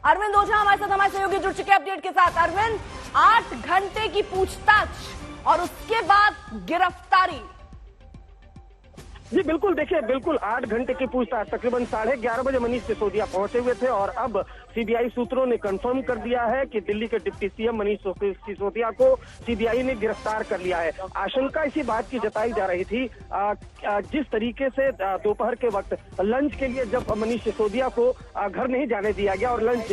अरविंद ओझा हमारे साथ, हमारे सहयोगी जुड़ चुके अपडेट के साथ। अरविंद, 8 घंटे की पूछताछ और उसके बाद गिरफ्तारी। जी बिल्कुल, देखिए बिल्कुल 8 घंटे की पूछताछ, तकरीबन 11:30 बजे मनीष सिसोदिया पहुंचे हुए थे और अब सीबीआई सूत्रों ने कंफर्म कर दिया है कि दिल्ली के डिप्टी सीएम मनीष सिसोदिया को सीबीआई ने गिरफ्तार कर लिया है। आशंका इसी बात की जताई जा रही थी, जिस तरीके से दोपहर के वक्त लंच के लिए जब मनीष सिसोदिया को घर नहीं जाने दिया गया और लंच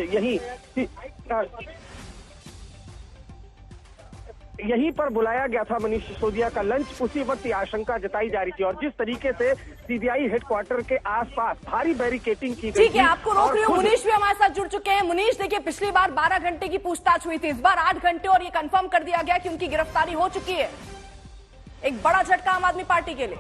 यहीं पर बुलाया गया था मनीष सिसोदिया का लंच, उसी वक्त ये आशंका जताई जा रही थी। और जिस तरीके से सीबीआई हेडक्वार्टर के आसपास भारी बैरिकेटिंग की गई। ठीक है, आपको रोक रही हूँ। मुनीष भी हमारे साथ जुड़ चुके हैं। मुनीष, देखिए पिछली बार 12 घंटे की पूछताछ हुई थी, इस बार 8 घंटे और ये कंफर्म कर दिया गया कि उनकी गिरफ्तारी हो चुकी है। एक बड़ा झटका आम आदमी पार्टी के लिए।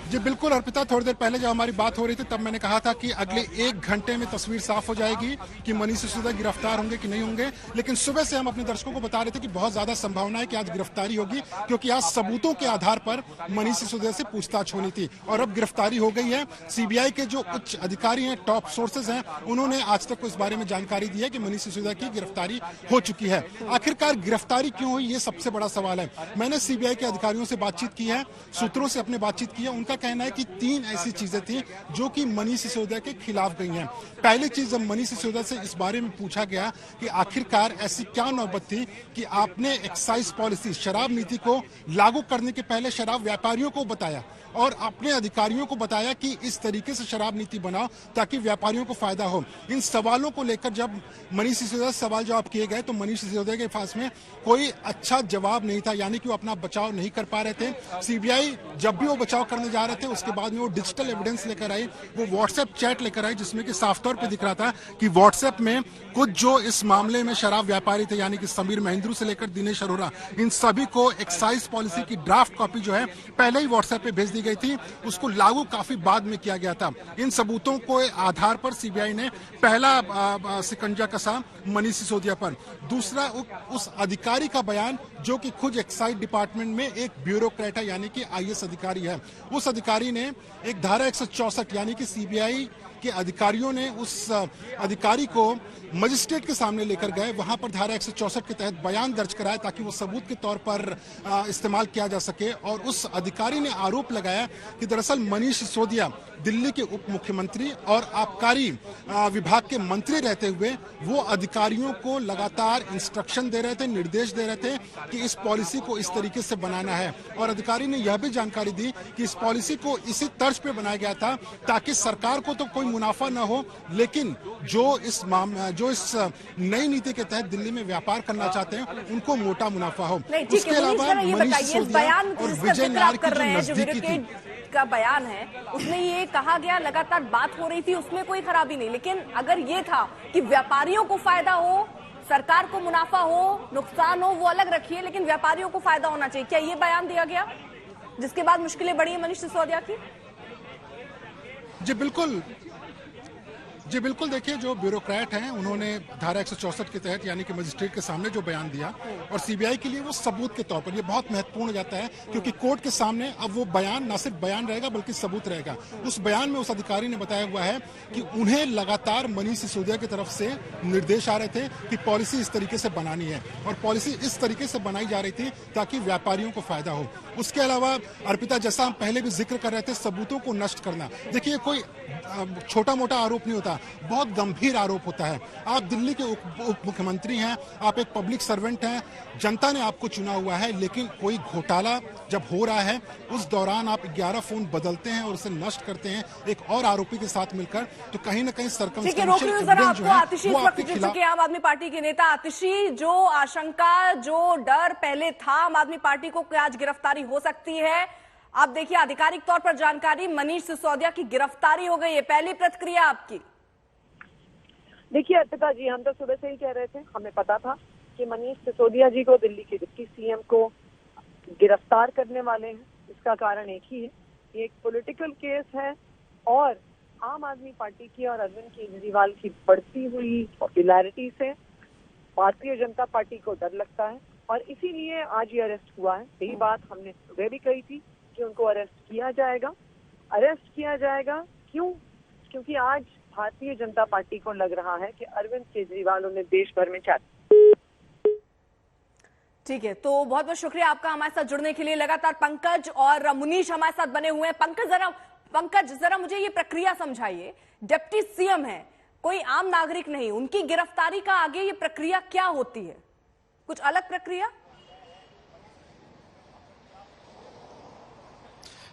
जी बिल्कुल अर्पिता, थोड़ी देर पहले जब हमारी बात हो रही थी तब मैंने कहा था कि अगले 1 घंटे में तस्वीर साफ हो जाएगी कि मनीष सिसोदिया गिरफ्तार होंगे कि नहीं होंगे। लेकिन सुबह से हम अपने दर्शकों को बता रहे थे कि बहुत ज्यादा संभावना है कि आज गिरफ्तारी होगी, क्योंकि आज सबूतों के आधार पर मनीष सिसोदिया से पूछताछ होनी थी और अब गिरफ्तारी हो गई है। सीबीआई के जो उच्च अधिकारी हैं, टॉप सोर्सेज हैं, उन्होंने आज तक को इस बारे में जानकारी दी है कि मनीष सिसोदिया की गिरफ्तारी हो चुकी है। आखिरकार गिरफ्तारी क्यों हुई, ये सबसे बड़ा सवाल है। मैंने सीबीआई के अधिकारियों से बातचीत की है, सूत्रों से अपने बातचीत की है। उनका कहना है कि 3 ऐसी चीजें थी जो कि मनीष सिसोदिया के खिलाफ गई हैं। पहली चीज, जब मनीष सिसोदिया से इस बारे में पूछा गया कि आखिरकार ऐसी क्या नौबत थी कि आपने एक्साइज पॉलिसी, शराब नीति को लागू करने के पहले शराब व्यापारियों को बताया और अपने अधिकारियों को बताया कि इस तरीके से शराब नीति बनाओ ताकि व्यापारियों को फायदा हो। इन सवालों को लेकर जब मनीष सिसोदिया से सवाल जवाब किए गए तो मनीष सिसोदिया के पास में कोई अच्छा जवाब नहीं था, यानी कि वो अपना बचाव नहीं कर पा रहे थे। सीबीआई जब भी वो बचाव करने जा रहे थे उसके बाद में वो डिजिटल एविडेंस लेकर आई, वो व्हाट्सएप चैट लेकर आई, जिसमें कि साफ तौर पर दिख रहा था कि व्हाट्सएप में कुछ जो इस मामले में शराब व्यापारी थे, यानी कि समीर महेंद्रू से लेकर दिनेश अरोड़ा, इन सभी को एक्साइज पॉलिसी की ड्राफ्ट कॉपी जो है पहले ही व्हाट्सएप पे भेज दी गई थी, उसको लागू काफी बाद में किया गया था। इन सबूतों के आधार पर सीबीआई ने पहला शिकंजा कसा मनीष सिसोदिया पर। दूसरा, उस अधिकारी का बयान जो कि खुद एक्साइज डिपार्टमेंट में एक ब्यूरोक्रेट है, यानी कि आईएएस अधिकारी है। उस अधिकारी ने एक धारा 164, यानी कि सीबीआई के अधिकारियों ने उस अधिकारी को मजिस्ट्रेट के सामने लेकर गए, वहां पर धारा 164 के तहत बयान दर्ज कराया ताकि वो सबूत के तौर पर इस्तेमाल किया जा सके। और उस अधिकारी ने आरोप लगाया कि दरअसल मनीष सिसोदिया दिल्ली के उप मुख्यमंत्री और आबकारी विभाग के मंत्री रहते हुए वो अधिकारियों को लगातार इंस्ट्रक्शन दे रहे थे, निर्देश दे रहे थे कि इस पॉलिसी को इस तरीके से बनाना है। और अधिकारी ने यह भी जानकारी दी कि इस पॉलिसी को इसी तर्ज पे बनाया गया था ताकि सरकार को तो कोई मुनाफा न हो, लेकिन जो इस नई नीति के तहत दिल्ली में व्यापार करना चाहते हैं उनको मोटा मुनाफा हो। उसके अलावा मनीष सिसोदिया और विजय नायर की जो नजदीकी थी का बयान है, उसमें ये कहा गया, लगातार बात हो रही थी, उसमें कोई खराबी नहीं, लेकिन अगर ये था कि व्यापारियों को फायदा हो, सरकार को मुनाफा हो, नुकसान हो, वो अलग रखिए, लेकिन व्यापारियों को फायदा होना चाहिए, क्या ये बयान दिया गया जिसके बाद मुश्किलें बढ़ी है मनीष सिसोदिया की? जी बिल्कुल, देखिए जो ब्यूरोक्रेट हैं उन्होंने धारा 164 के तहत, यानी कि मजिस्ट्रेट के सामने जो बयान दिया, और सीबीआई के लिए वो सबूत के तौर पर ये बहुत महत्वपूर्ण हो जाता है, क्योंकि कोर्ट के सामने अब वो बयान ना सिर्फ बयान रहेगा बल्कि सबूत रहेगा। उस बयान में उस अधिकारी ने बताया हुआ है कि उन्हें लगातार मनीष सिसोदिया की तरफ से निर्देश आ रहे थे कि पॉलिसी इस तरीके से बनानी है और पॉलिसी इस तरीके से बनाई जा रही थी ताकि व्यापारियों को फायदा हो। उसके अलावा अर्पिता, जैसा हम पहले भी जिक्र कर रहे थे, सबूतों को नष्ट करना, देखिए कोई छोटा मोटा आरोप नहीं होता, बहुत गंभीर आरोप होता है। आप दिल्ली के उप मुख्यमंत्री हैं, आप एक पब्लिक सर्वेंट हैं, जनता ने आपको चुना हुआ है, लेकिन कोई घोटाला जब हो रहा है उस दौरान आप 11 फोन बदलते हैं और उसे नष्ट करते हैं एक और आरोपी के साथ मिलकर, तो कहीं ना कहीं सर्कमस्टेंशियल एविडेंस जो है वो आपके खिलाफ। आम आदमी पार्टी के नेता आतिशी, जो आशंका, जो डर पहले था आम आदमी पार्टी को कि आज गिरफ्तारी हो सकती है, आप देखिए आधिकारिक तौर पर जानकारी, मनीष सिसोदिया की गिरफ्तारी हो गई है, पहली प्रतिक्रिया आपकी? देखिए अर्पिता जी, हम तो सुबह से ही कह रहे थे, हमें पता था कि मनीष सिसोदिया जी को, दिल्ली के डिप्टी सीएम को गिरफ्तार करने वाले हैं। इसका कारण एक ही है, ये एक पॉलिटिकल केस है और आम आदमी पार्टी की और अरविंद केजरीवाल की बढ़ती हुई पॉपुलैरिटी से भारतीय जनता पार्टी को डर लगता है और इसीलिए आज ये अरेस्ट हुआ है। यही बात हमने सुबह भी कही थी कि उनको अरेस्ट किया जाएगा। क्यों? क्योंकि आज भारतीय जनता पार्टी को लग रहा है कि अरविंद केजरीवाल उन्हें देश भर में ठीक है, तो बहुत बहुत शुक्रिया आपका हमारे साथ जुड़ने के लिए। लगातार पंकज और मुनीश हमारे साथ बने हुए हैं। पंकज जरा मुझे ये प्रक्रिया समझाइए। डिप्टी सीएम है, कोई आम नागरिक नहीं, उनकी गिरफ्तारी का आगे ये प्रक्रिया क्या होती है? कुछ अलग प्रक्रिया?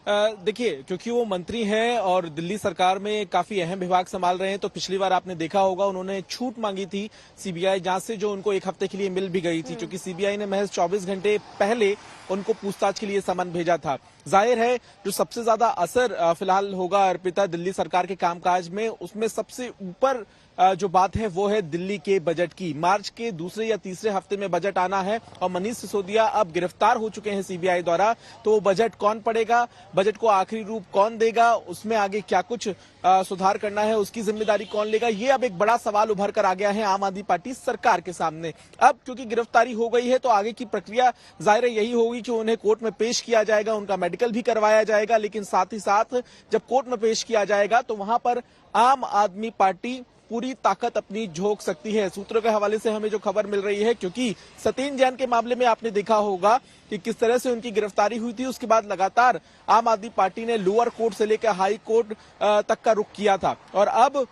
देखिए, क्योंकि वो मंत्री हैं और दिल्ली सरकार में काफी अहम विभाग संभाल रहे हैं, तो पिछली बार आपने देखा होगा उन्होंने छूट मांगी थी सीबीआई जांच से, जो उनको एक हफ्ते के लिए मिल भी गई थी, क्योंकि सीबीआई ने महज 24 घंटे पहले उनको पूछताछ के लिए समन भेजा था। जाहिर है जो सबसे ज्यादा असर फिलहाल होगा अर्पिता दिल्ली सरकार के कामकाज में, उसमें सबसे ऊपर जो बात है वो है दिल्ली के बजट की। मार्च के दूसरे या तीसरे हफ्ते में बजट आना है और मनीष सिसोदिया अब गिरफ्तार हो चुके हैं सीबीआई द्वारा, तो वो बजट कौन पढ़ेगा, बजट को आखिरी रूप कौन देगा, उसमें आगे क्या कुछ सुधार करना है, उसकी जिम्मेदारी कौन लेगा, ये अब एक बड़ा सवाल उभर कर आ गया है आम आदमी पार्टी सरकार के सामने। अब क्योंकि गिरफ्तारी हो गई है तो आगे की प्रक्रिया जाहिर है यही होगी कि उन्हें कोर्ट में पेश किया जाएगा, उनका मेडिकल भी करवाया जाएगा, लेकिन साथ ही साथ जब कोर्ट में पेश किया जाएगा तो वहां पर आम आदमी पार्टी पूरी ताकत अपनी झोंक सकती है। सूत्रों के हवाले से हमें जो खबर मिल रही है, क्योंकि सत्येंद्र जैन के मामले में आपने देखा होगा कि किस तरह से उनकी गिरफ्तारी हुई थी, उसके बाद लगातार आम आदमी पार्टी ने लोअर कोर्ट से लेकर हाई कोर्ट तक का रुख किया था, और अब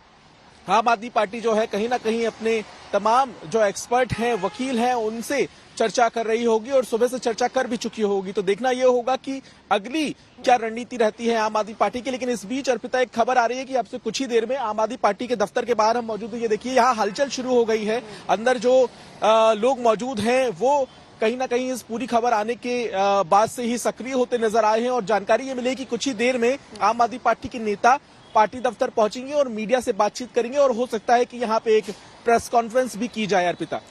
आम आदमी पार्टी जो है कहीं ना कहीं अपने तमाम जो एक्सपर्ट हैं, वकील हैं, उनसे चर्चा कर रही होगी और सुबह से चर्चा कर भी चुकी होगी। तो देखना यह होगा कि अगली क्या रणनीति रहती है आम आदमी पार्टी की। लेकिन इस बीच अर्पिता एक खबर आ रही है कि अब से कुछ ही देर में आम आदमी पार्टी के दफ्तर के बाहर हम मौजूद हैं। ये देखिए यहाँ हलचल शुरू हो गई है, अंदर जो लोग मौजूद हैं वो कहीं ना कहीं इस पूरी खबर आने के बाद से ही सक्रिय होते नजर आए हैं, और जानकारी ये मिली कि कुछ ही देर में आम आदमी पार्टी के नेता पार्टी दफ्तर पहुंचेंगे और मीडिया से बातचीत करेंगे, और हो सकता है कि यहाँ पे एक प्रेस कॉन्फ्रेंस भी की जाए अर्पिता।